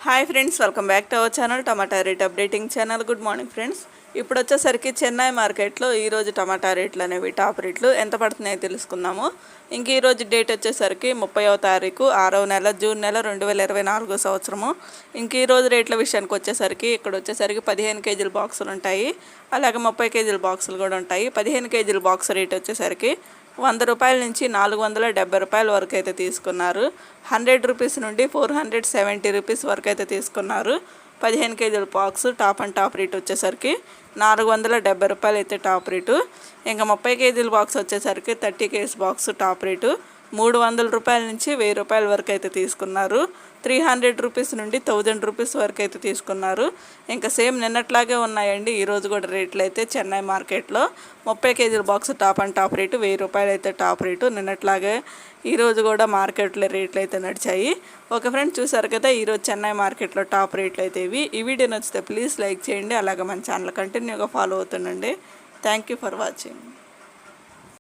Hi friends, welcome back to our channel tomato rate updating channel. Good morning friends. ఇప్పుడు వచ్చేసరికి చెన్నై మార్కెట్లో ఈరోజు టమాటా రేట్లు అనేవి టాప్ రేట్లు ఎంత పడుతున్నాయో తెలుసుకుందాము. ఇంక ఈరోజు డేట్ వచ్చేసరికి 30వ తారీఖు 6వ నెల జూన్ నెల 2024 సంవత్సరము. ఇంక ఈరోజు రేట్ల విషయానికి వచ్చేసరికి ఇక్కడ వచ్చేసరికి 15 కేజీల బాక్సులు ఉంటాయి, అలాగే 30 కేజీల బాక్సులు కూడా ఉంటాయి. 15 కేజీల బాక్స్ రేట్ వచ్చేసరికి 100 రూపాయల నుంచి 470 రూపాయల వరకు అయితే తీసుకున్నారు. 100 రూపీస్ నుండి 470 రూపీస్ వరకు అయితే తీసుకున్నారు. 15 కేజీల box top and top rate వచ్చేసరికి 470 రూపాయలు అయితే టాప్ రేటు. ఇంకా 30 కేజీల బాక్స్ వచ్చేసరికి 30 కేజీ బాక్స్ టాప్ రేటు 300 రూపాయల నుంచి 1000 రూపాయల వరకు అయితే తీసుకున్నారు. 300 రూపీస్ నుండి 1000 రూపీస్ వరకు అయితే తీసుకున్నారు. ఇంకా సేమ్ నిన్నట్లాగే ఉన్నాయండి ఈరోజు కూడా రేట్లు అయితే. చెన్నై మార్కెట్లో 30 కేజీల box top and top rate 1000 రూపాయలు అయితే టాప్ రేటు. నిన్నట్లాగే ఈరోజు కూడా మార్కెట్లో రేట్లు అయితే నడిచాయి. ఓకే ఫ్రెండ్స్, చూసారు కదా ఈరోజు చెన్నై మార్కెట్లో టాప్ రేట్లు అయితే ఇవి. ఈ వీడియో నచ్చితే ప్లీజ్ లైక్ చేయండి, అలాగే మన ఛానల్ కంటిన్యూగా ఫాలో అవుతుండండి. Thank you for watching.